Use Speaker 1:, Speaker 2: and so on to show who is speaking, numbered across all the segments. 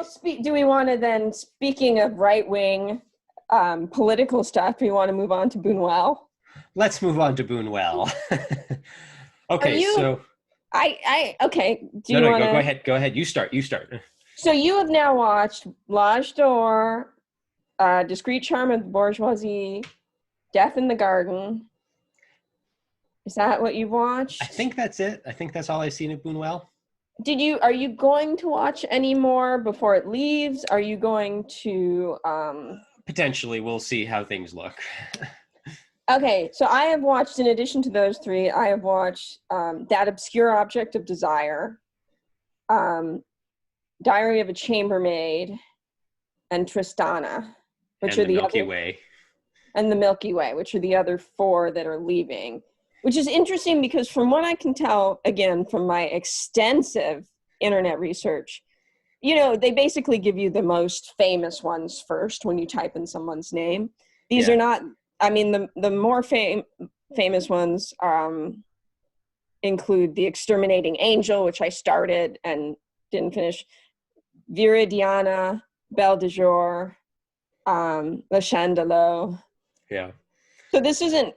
Speaker 1: Well, do we want to then, speaking of right-wing political stuff, do we want to move on to Buñuel?
Speaker 2: Let's move on to Buñuel. Okay,
Speaker 1: so... okay.
Speaker 2: Do you want to... Go ahead. You start.
Speaker 1: So you have now watched L'Âge d'Or, Discreet Charm of the Bourgeoisie, Death in the Garden. Is that what you've watched?
Speaker 2: I think that's it. I think that's all I've seen of Buñuel.
Speaker 1: Are you going to watch any more before it leaves? Are you going to...
Speaker 2: Potentially. We'll see how things look.
Speaker 1: Okay, so I have watched, in addition to those three, I have watched That Obscure Object of Desire, Diary of a Chambermaid, and Tristana, which are the
Speaker 2: Milky Way.
Speaker 1: And the Milky Way, which are the other four that are leaving. Which is interesting because from what I can tell, again, from my extensive internet research, they basically give you the most famous ones first when you type in someone's name. These are not... I mean, the more famous ones include The Exterminating Angel, which I started and didn't finish, Viridiana, Belle de Jour, Le Chandelier.
Speaker 2: Yeah.
Speaker 1: So this isn't...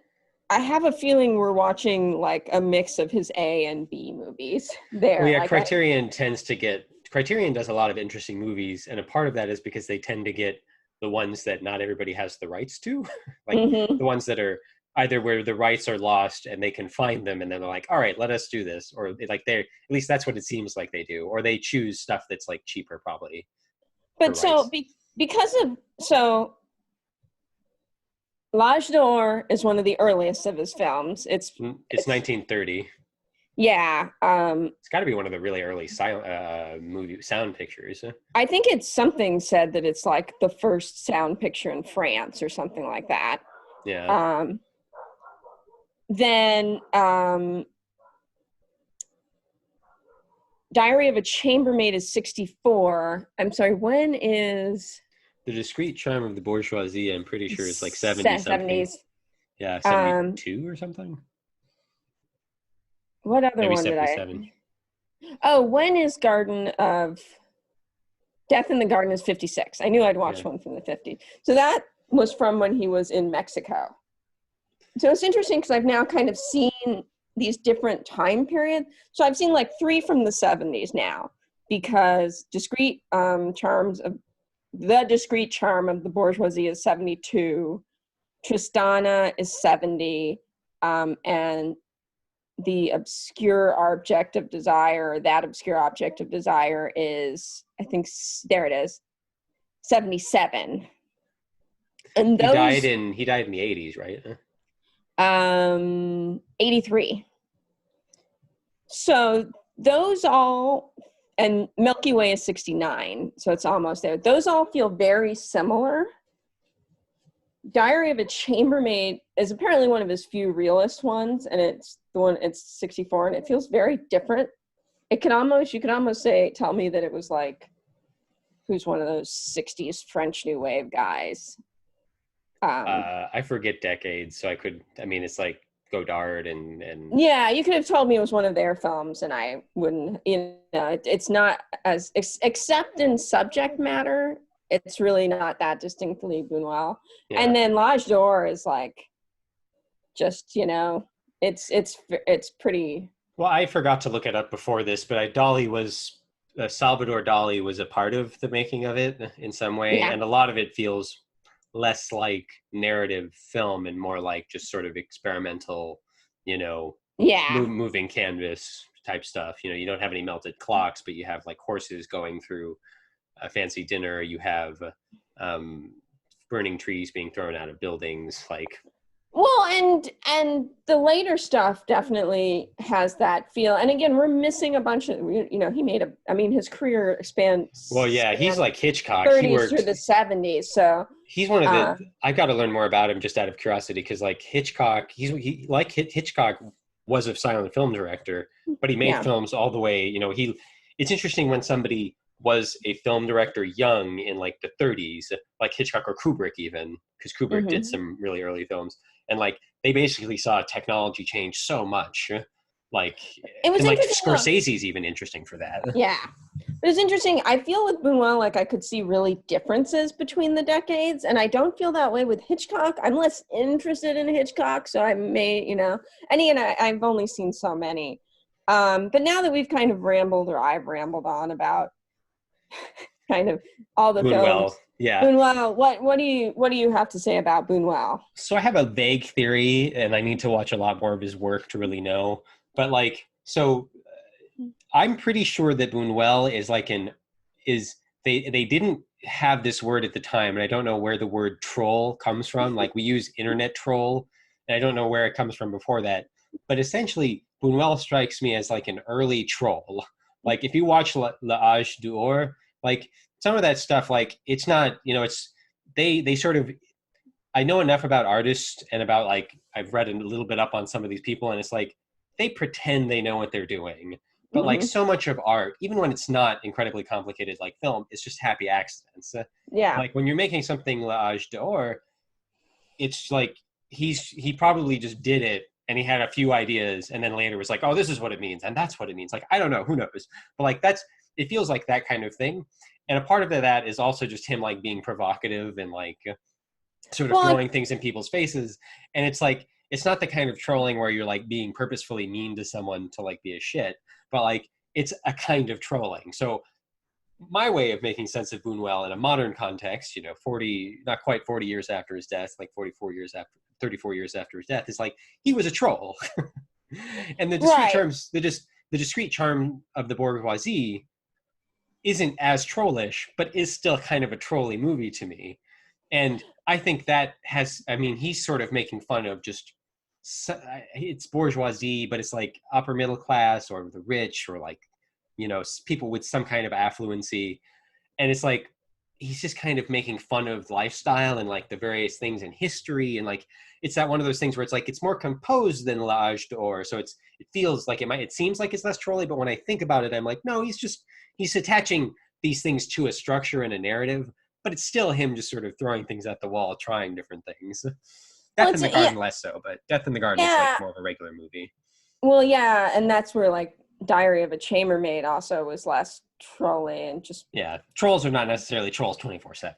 Speaker 1: I have a feeling we're watching like a mix of his A and B movies there.
Speaker 2: Well, yeah, Criterion does a lot of interesting movies, and a part of that is because they tend to get the ones that not everybody has the rights to, like the ones that are either where the rights are lost and they can find them and then they're like, all right, let us do this. Or at least that's what it seems like they do. Or they choose stuff that's like cheaper probably.
Speaker 1: But so L'Âge d'Or is one of the earliest of his films. It's
Speaker 2: 1930.
Speaker 1: Yeah.
Speaker 2: It's got to be one of the really early movie sound pictures.
Speaker 1: I think it's something said that it's like the first sound picture in France or something like that.
Speaker 2: Yeah.
Speaker 1: Then Diary of a Chambermaid is 1964. I'm sorry, when is...
Speaker 2: The Discreet Charm of the Bourgeoisie, I'm pretty sure it's like 70-something. Yeah, 72 or something.
Speaker 1: What other
Speaker 2: Maybe
Speaker 1: one
Speaker 2: 77.
Speaker 1: did I... Oh, when is Death in the Garden is 1956. I knew I'd watched one from the 50s. So that was from when he was in Mexico. So it's interesting because I've now kind of seen these different time periods. So I've seen like 3 from the 70s now, because The Discreet Charm of the Bourgeoisie is 1972. Tristana is 1970. And The Obscure Object of Desire, That Obscure Object of Desire is, I think, there it is, 1977. And those,
Speaker 2: he died in the 80s, right?
Speaker 1: 1983. So those all, and Milky Way is 1969, so it's almost there. Those all feel very similar. Diary of a Chambermaid is apparently one of his few realist ones, and it's 1964, and it feels very different. You could almost tell me that it was like, who's one of those 60s French New Wave guys?
Speaker 2: I forget decades, so it's like Godard and...
Speaker 1: Yeah, you could have told me it was one of their films, and I wouldn't, it's not as, except in subject matter, it's really not that distinctly Buñuel. Yeah. And then L'Âge d'Or is like, just, it's pretty...
Speaker 2: Well, I forgot to look it up before this, but Salvador Dali was a part of the making of it in some way, and a lot of it feels less like narrative film and more like just sort of experimental, moving canvas type stuff. You don't have any melted clocks, but you have like horses going through a fancy dinner. You have burning trees being thrown out of buildings, like...
Speaker 1: Well, and the later stuff definitely has that feel. And again, we're missing a bunch of, he made his career spans.
Speaker 2: Well, yeah, he's like Hitchcock.
Speaker 1: 30s through the 70s, so.
Speaker 2: He's one of the, I've got to learn more about him just out of curiosity, because like Hitchcock, Hitchcock was a silent film director, but he made films all the way, it's interesting when somebody was a film director young in like the 30s, like Hitchcock or Kubrick even, because Kubrick did some really early films. And like, they basically saw technology change so much Like,
Speaker 1: It was
Speaker 2: and like
Speaker 1: interesting.
Speaker 2: Scorsese's even interesting for that.
Speaker 1: Yeah. It was interesting. I feel with Buñuel, like I could see really differences between the decades, and I don't feel that way with Hitchcock. I'm less interested in Hitchcock, so I may, and again, I've only seen so many. But now that we've kind of rambled, or I've rambled on about kind of all the
Speaker 2: Buñuel,
Speaker 1: films.
Speaker 2: yeah.
Speaker 1: Buñuel, what do you have to say about Buñuel?
Speaker 2: So I have a vague theory, and I need to watch a lot more of his work to really know. But like, so I'm pretty sure that Buñuel they didn't have this word at the time, and I don't know where the word troll comes from. Like, we use internet troll, and I don't know where it comes from before that. But essentially, Buñuel strikes me as like an early troll. Like, if you watch L'Âge d'Or, like some of that stuff, like it's not, it's they sort of, I know enough about artists and about, like, I've read a little bit up on some of these people, and it's like they pretend they know what they're doing. But like so much of art, even when it's not incredibly complicated like film, it's just happy accidents.
Speaker 1: Yeah.
Speaker 2: Like when you're making something L'Âge d'Or, it's like he probably just did it and he had a few ideas and then later was like, oh, this is what it means and that's what it means. Like, I don't know, who knows? But like it feels like that kind of thing. And a part of that is also just him like being provocative and like sort of throwing things in people's faces. And it's like, it's not the kind of trolling where you're like being purposefully mean to someone to like be a shit, but like it's a kind of trolling. So my way of making sense of Buñuel in a modern context, not quite 40 years after his death, like 34 years after his death, is like he was a troll. And the discreet charm of the Bourgeoisie isn't as trollish, but is still kind of a trolly movie to me. And I think that he's sort of making fun of just, it's bourgeoisie, but it's like upper middle class or the rich or like, people with some kind of affluency. And it's like, he's just kind of making fun of lifestyle and like the various things in history. And like, it's that one of those things where it's like, it's more composed than L'Âge d'Or. So it feels like it seems like it's less trolly, but when I think about it, I'm like, no, he's attaching these things to a structure and a narrative, but it's still him just sort of throwing things at the wall, trying different things. Death in the Garden less so, but Death in the Garden is like more of a regular movie.
Speaker 1: Well, yeah, and that's where like Diary of a Chambermaid also was less trolly and just...
Speaker 2: Yeah, trolls are not necessarily trolls 24/7.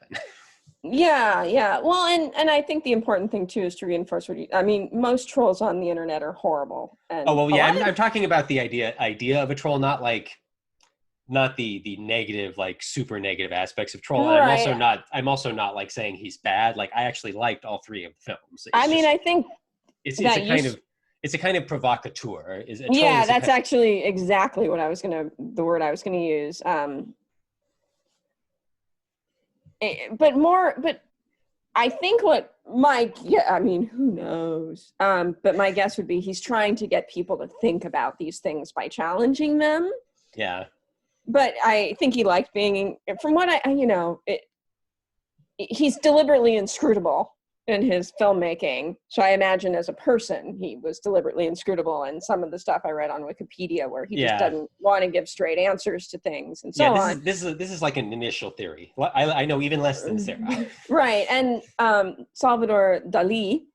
Speaker 1: Yeah. Well, and I think the important thing too is to reinforce most trolls on the internet are horrible. And
Speaker 2: I'm talking about the idea of a troll, not the negative, like super negative aspects of troll.
Speaker 1: Right.
Speaker 2: And I'm also not like saying he's bad. Like, I actually liked all three of the films.
Speaker 1: I think
Speaker 2: it's a kind of provocateur.
Speaker 1: That's actually exactly the word I was gonna use. But I think who knows? But my guess would be he's trying to get people to think about these things by challenging them.
Speaker 2: Yeah.
Speaker 1: But I think he liked being, from what he's deliberately inscrutable in his filmmaking. So I imagine as a person, he was deliberately inscrutable. And some of the stuff I read on Wikipedia where he just doesn't want to give straight answers to things and so on.
Speaker 2: This is like an initial theory. I know even less than Sara.
Speaker 1: Right. And Salvador Dali,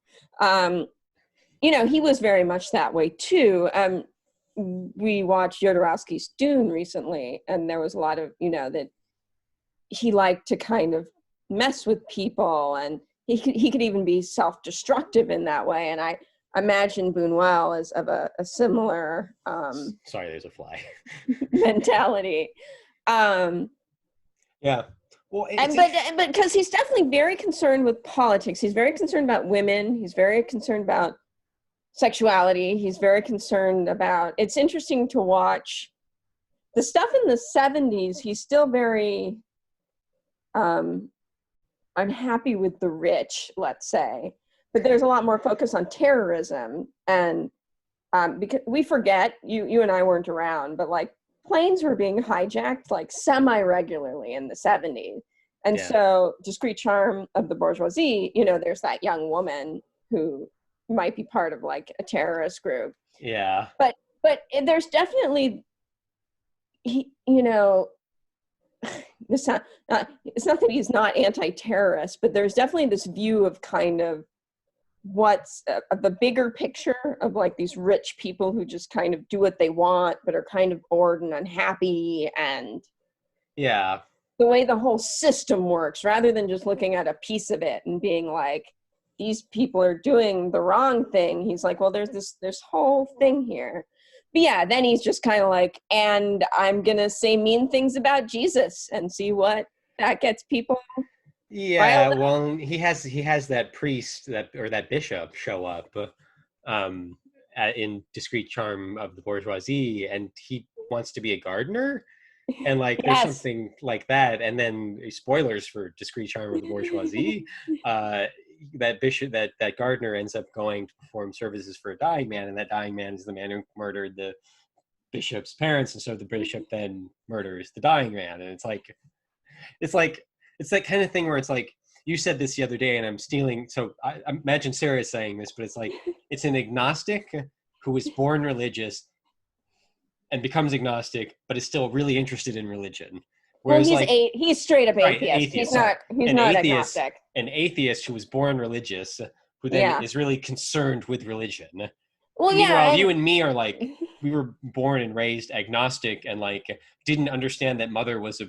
Speaker 1: he was very much that way too. We watched Jodorowsky's Dune recently, and there was a lot of, that he liked to kind of mess with people, and he could even be self-destructive in that way. And I imagine Buñuel is of a similar
Speaker 2: sorry, there's a fly.
Speaker 1: mentality.
Speaker 2: Yeah. Well,
Speaker 1: but because he's definitely very concerned with politics. He's very concerned about women. He's very concerned about sexuality. He's very concerned about, it's interesting to watch the stuff in the 70s. He's still very unhappy with the rich, let's say, but there's a lot more focus on terrorism. And because we forget, you and I weren't around, but like planes were being hijacked like semi-regularly in the 70s. And so Discreet Charm of the Bourgeoisie, there's that young woman who might be part of like a terrorist group.
Speaker 2: Yeah.
Speaker 1: But there's definitely, it's not that he's not anti-terrorist, but there's definitely this view of kind of what's the bigger picture of like these rich people who just kind of do what they want but are kind of bored and unhappy, and
Speaker 2: yeah,
Speaker 1: the way the whole system works, rather than just looking at a piece of it and being like, these people are doing the wrong thing. He's like, well, there's this whole thing here. But yeah, then he's just kind of like, and I'm gonna say mean things about Jesus and see what that gets people.
Speaker 2: yeah. Well, he has that priest or that bishop show up in Discreet Charm of the Bourgeoisie, and he wants to be a gardener, and like there's something like that. And then spoilers for Discreet Charm of the Bourgeoisie, that bishop, that gardener ends up going to perform services for a dying man, and that dying man is the man who murdered the bishop's parents, and so the bishop then murders the dying man. And it's that kind of thing where it's like, you said this the other day, and I'm stealing, so I imagine Sarah is saying this, but it's like, it's an agnostic who was born religious and becomes agnostic, but is still really interested in religion. Whereas,
Speaker 1: well, he's straight up atheist.
Speaker 2: Right,
Speaker 1: He's not agnostic.
Speaker 2: An atheist who was born religious, who then is really concerned with religion.
Speaker 1: Well,
Speaker 2: meanwhile, you and me are like, we were born and raised agnostic, and like didn't understand that mother was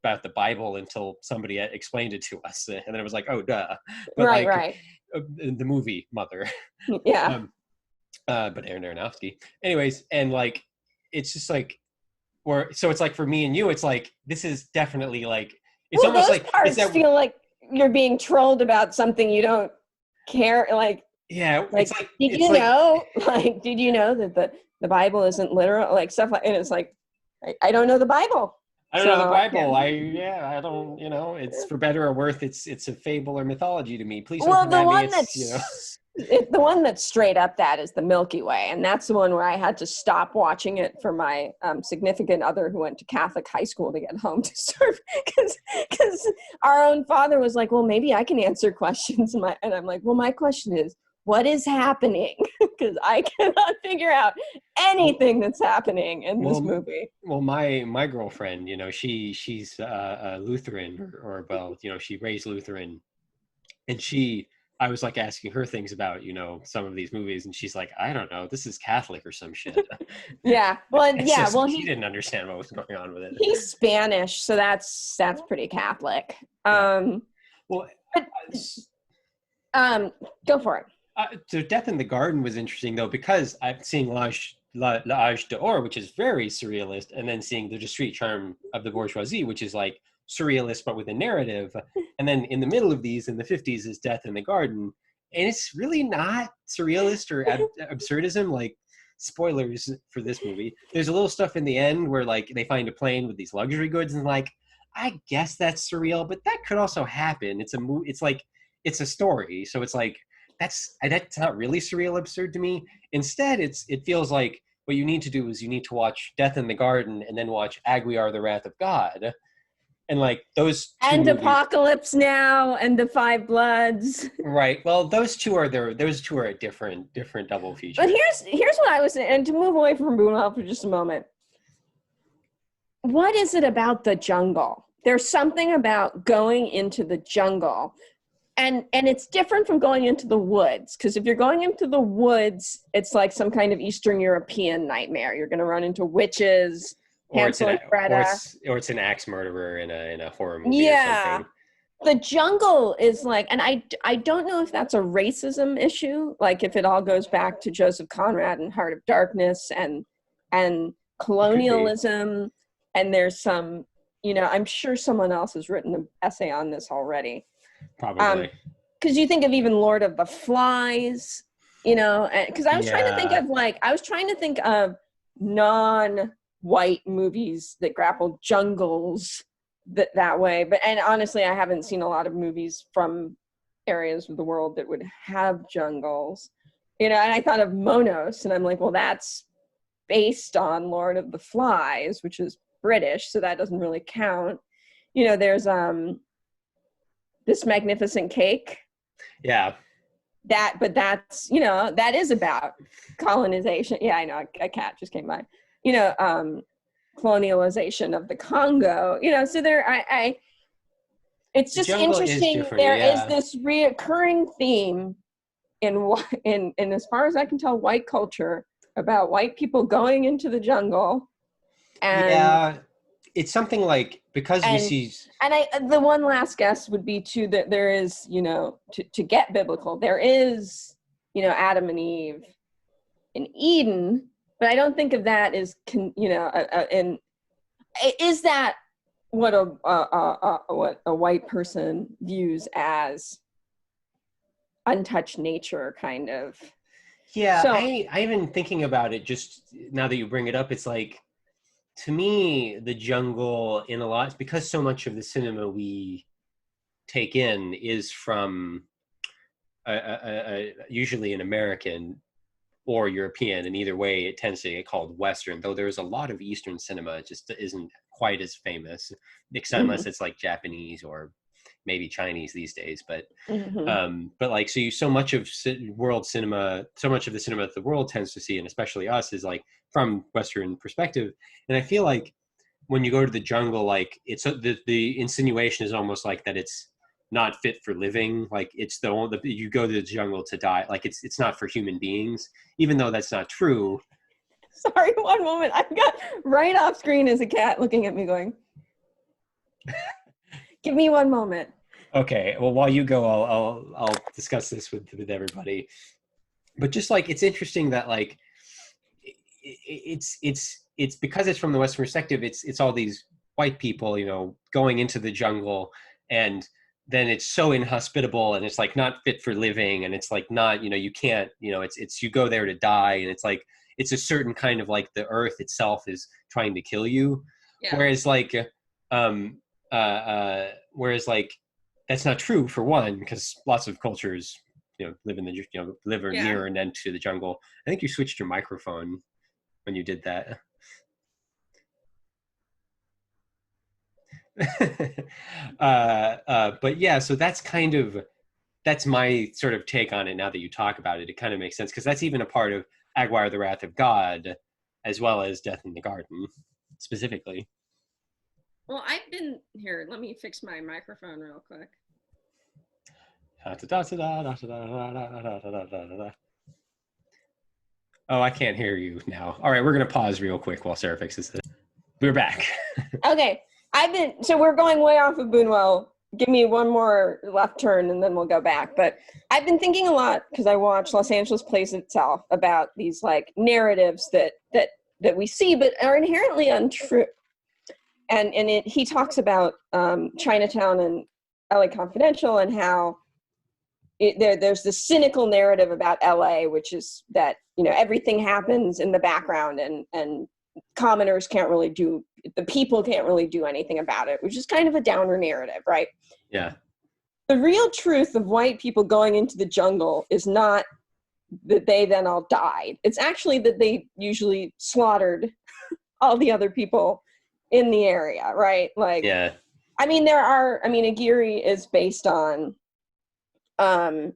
Speaker 2: about the Bible until somebody explained it to us, and then it was like, oh, duh. But
Speaker 1: right.
Speaker 2: The movie Mother.
Speaker 1: Yeah.
Speaker 2: But Aaron Aronofsky. Anyways, and like, it's just like, so it's like for me and you, it's like, this is definitely like, it's almost
Speaker 1: those
Speaker 2: like
Speaker 1: parts feel like you're being trolled about something you don't care. Like,
Speaker 2: yeah,
Speaker 1: like,
Speaker 2: it's like,
Speaker 1: did you know? Like, did you know that the Bible isn't literal? Like stuff like, and it's like, I don't know the Bible.
Speaker 2: I don't know the Bible. I don't, it's for better or worse. It's a fable or mythology to me. Please don't
Speaker 1: the one
Speaker 2: me.
Speaker 1: the one that's straight up that is the Milky Way, and that's the one where I had to stop watching it for my significant other who went to Catholic high school to get home to serve, because our own father was like, well, maybe I can answer questions, and I'm like, well, my question is, what is happening? Because I cannot figure out anything that's happening in this movie.
Speaker 2: Well, my girlfriend, she's a Lutheran, or well, she raised Lutheran, and I was like asking her things about, some of these movies, and she's like, I don't know, this is Catholic or some shit.
Speaker 1: Yeah. Well,
Speaker 2: he didn't understand what was going on with it.
Speaker 1: He's Spanish, so that's pretty Catholic.
Speaker 2: Well,
Speaker 1: go for it.
Speaker 2: So Death in the Garden was interesting, though, because I'm seeing L'Âge d'Or, which is very surrealist, and then seeing The Discreet Charm of the Bourgeoisie, which is like surrealist but with a narrative. And then in the middle of these, in the 50s, is Death in the Garden. And it's really not surrealist or absurdism. Like, spoilers for this movie. There's a little stuff in the end where, like, they find a plane with these luxury goods, and like, I guess that's surreal, but that could also happen. It's a story. So it's like, that's not really surreal absurd to me. Instead, it feels like what you need to do is you need to watch Death in the Garden and then watch Aguiar, the Wrath of God. And like those two
Speaker 1: and
Speaker 2: movies,
Speaker 1: Apocalypse Now and The Five Bloods.
Speaker 2: Right. Well, those two are a different double feature.
Speaker 1: But here's what I was saying, and to move away from Bunuel for just a moment. What is it about the jungle? There's something about going into the jungle. And it's different from going into the woods, because if you're going into the woods, it's like some kind of Eastern European nightmare. You're going to run into witches, Hansel and Gretel.
Speaker 2: Or it's an axe murderer in a horror movie or something.
Speaker 1: The jungle is like, and I don't know if that's a racism issue, like if it all goes back to Joseph Conrad and Heart of Darkness and colonialism, and there's some, I'm sure someone else has written an essay on this already.
Speaker 2: Probably.
Speaker 1: Because you think of even Lord of the Flies, because I was trying to think of non-white movies that grapple jungles that way. And honestly, I haven't seen a lot of movies from areas of the world that would have jungles, and I thought of Monos, and I'm like, well, that's based on Lord of the Flies, which is British, so that doesn't really count. There's This Magnificent Cake.
Speaker 2: Yeah.
Speaker 1: But that's, that is about colonization. Yeah, I know, a cat just came by. Colonialization of the Congo. So it's just interesting. There is this reoccurring theme in as far as I can tell, white culture about white people going into the jungle. And
Speaker 2: it's something like, because we see,
Speaker 1: and the one last guess would be too that there is, to get biblical, there is, Adam and Eve in Eden, but I don't think of that as and is that what a white person views as untouched nature, kind of.
Speaker 2: Yeah,
Speaker 1: so
Speaker 2: I've been thinking about it just now that you bring it up. It's like, to me, the jungle in a lot, because so much of the cinema we take in is from usually an American or European, and either way it tends to get called Western, though there's a lot of Eastern cinema. It just isn't quite as famous, except unless it's like Japanese or maybe Chinese these days. But like, so much of world cinema, so much of the cinema that the world tends to see, and especially us, is like from Western perspective. And I feel like when you go to the jungle, like, it's the insinuation is almost like that it's not fit for living. Like, it's you go to the jungle to die. Like, it's not for human beings, even though that's not true.
Speaker 1: Sorry, one moment. I've got right off screen is a cat looking at me going, give me one moment.
Speaker 2: Okay. Well, while you go, I'll discuss this with everybody. But just like, it's interesting that like, it's because it's from the Western perspective. It's all these white people, going into the jungle, and then it's so inhospitable, and it's like not fit for living, and it's like not, you can't, it's you go there to die, and it's like, it's a certain kind of, like, the earth itself is trying to kill you. Yeah. Whereas like that's not true, for one, because lots of cultures live in the live near and then to the jungle. I think you switched your microphone when you did that. But yeah, so that's my sort of take on it. Now that you talk about it, it kind of makes sense, because that's even a part of Aguirre, the Wrath of God, as well as Death in the Garden, specifically.
Speaker 1: Well, I've been here. Let me fix my microphone real quick.
Speaker 2: Oh, I can't hear you now. All right, we're going to pause real quick while Sarah fixes this. We're back.
Speaker 1: Okay. So we're going way off of Buñuel. Give me one more left turn and then we'll go back. But I've been thinking a lot, because I watched Los Angeles Plays Itself, about these like narratives that we see but are inherently untrue. And he talks about Chinatown and LA Confidential, and how there's this cynical narrative about LA, which is that, everything happens in the background, and commoners the people can't really do anything about it, which is kind of a downer narrative, right?
Speaker 2: Yeah.
Speaker 1: The real truth of white people going into the jungle is not that they then all died. It's actually that they usually slaughtered all the other people in the area, right? Like,
Speaker 2: yeah.
Speaker 1: Aguirre is based on a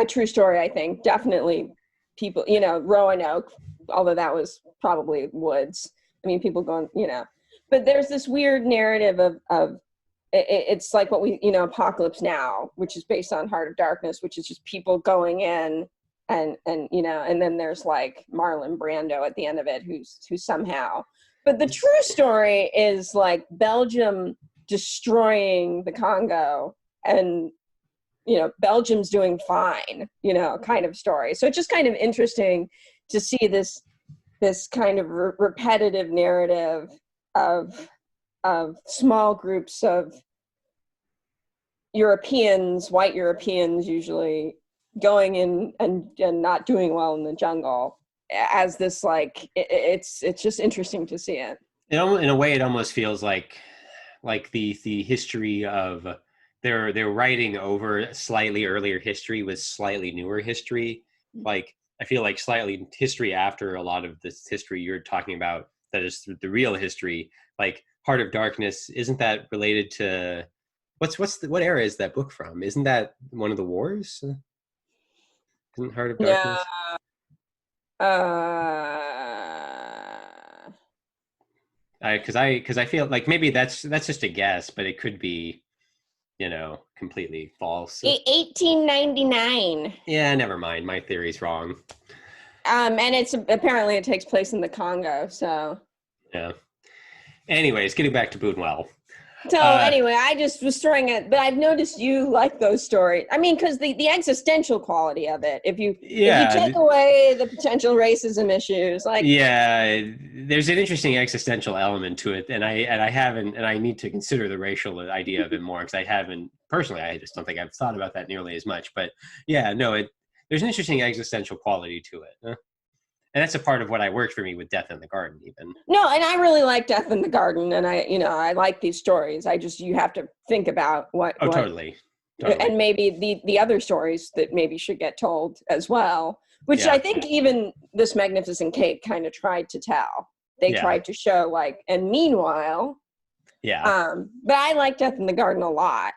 Speaker 1: true story, I think. Definitely people, Roanoke, although that was probably woods. People going, but there's this weird narrative of it's like what we, Apocalypse Now, which is based on Heart of Darkness, which is just people going in and then there's like Marlon Brando at the end of it, who's somehow, but the true story is like Belgium destroying the Congo, and Belgium's doing fine, kind of story. So it's just kind of interesting to see this kind of repetitive narrative of small groups of Europeans, white Europeans usually, going in and not doing well in the jungle, as this like it's just interesting to see it.
Speaker 2: In a way, it almost feels like the history of they're writing over slightly earlier history with slightly newer history. Like, I feel like slightly history after a lot of this history you're talking about, that is the real history. Like Heart of Darkness, isn't that related to what era is that book from? Isn't that one of the wars? Isn't Heart of Darkness? Because I feel like maybe that's just a guess, but it could be completely false.
Speaker 1: 1899.
Speaker 2: Yeah, never mind. My theory's wrong.
Speaker 1: And apparently it takes place in the Congo, so.
Speaker 2: Yeah. Anyways, getting back to Buñuel.
Speaker 1: So anyway, I just was throwing it, but I've noticed you like those stories. I mean, because the existential quality of it, if you take away the potential racism issues, like
Speaker 2: there's an interesting existential element to it, and I need to consider the racial idea of it more because I haven't personally. I just don't think I've thought about that nearly as much. But yeah, no, there's an interesting existential quality to it. And that's a part of what I worked for me with Death in the Garden, even.
Speaker 1: No, and I really like Death in the Garden, and I like these stories. You have to think about what.
Speaker 2: Totally.
Speaker 1: And maybe the other stories that maybe should get told as well, which I think even this Magnificent Cake kind of tried to tell. They tried to show and meanwhile.
Speaker 2: Yeah.
Speaker 1: But I like Death in the Garden a lot.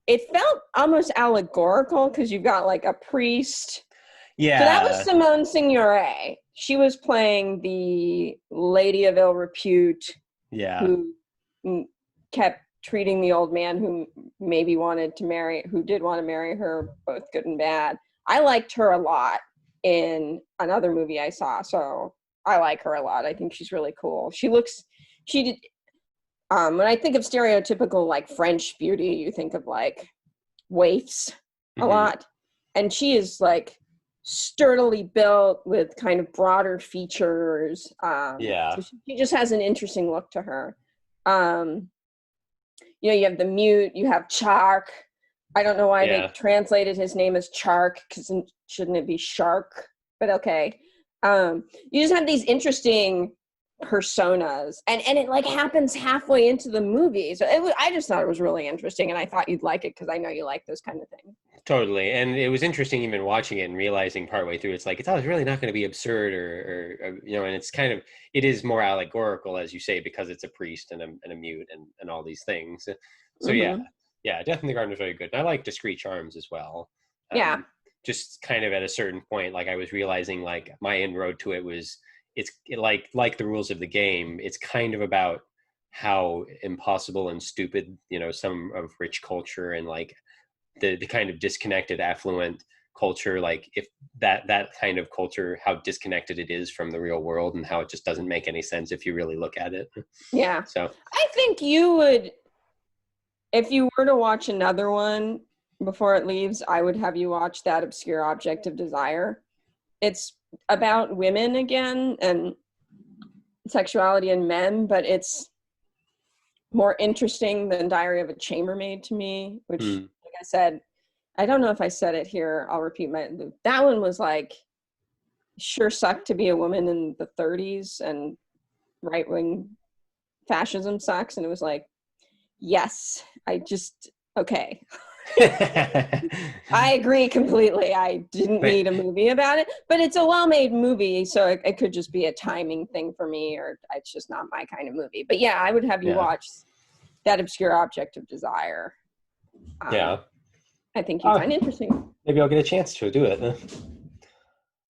Speaker 1: It felt almost allegorical because you've got a priest.
Speaker 2: Yeah.
Speaker 1: So that was Simone Signoret. She was playing the lady of ill repute.
Speaker 2: Yeah.
Speaker 1: Who kept treating the old man who maybe did want to marry her, both good and bad. I liked her a lot in another movie I saw, so I like her a lot. I think she's really cool. When I think of stereotypical French beauty, you think of waifs a lot. And she is sturdily built with kind of broader features. So she just has an interesting look to her. You have the mute, you have Chark. I don't know why they translated his name as Chark, because shouldn't it be Shark? But okay. You just have these interesting personas, and it happens halfway into the movie. So I just thought it was really interesting, and I thought you'd like it because I know you like those kind of things.
Speaker 2: Totally. And it was interesting even watching it and realizing partway through, it's really not going to be absurd or and it's it is more allegorical, as you say, because it's a priest and a mute and all these things. So Death in the Garden was very good. And I like Discreet Charms as well. Just kind of at a certain point, I was realizing my inroad to it was, like the rules of the game. It's kind of about how impossible and stupid, some of rich culture and the kind of disconnected, affluent culture, if that kind of culture, how disconnected it is from the real world and how it just doesn't make any sense if you really look at it.
Speaker 1: Yeah.
Speaker 2: So
Speaker 1: I think you would, if you were to watch another one before it leaves, I would have you watch That Obscure Object of Desire. It's about women again and sexuality and men, but it's more interesting than Diary of a Chambermaid to me, which I said, I don't know if I said it here, I'll repeat that one was sure sucked to be a woman in the 30s, and right-wing fascism sucks, and it was yes, okay. I agree completely. I didn't need a movie about it, but it's a well-made movie, so it could just be a timing thing for me, or it's just not my kind of movie. But yeah, I would have you watch That Obscure Object of Desire. I think you'd find interesting.
Speaker 2: Maybe I'll get a chance to do it.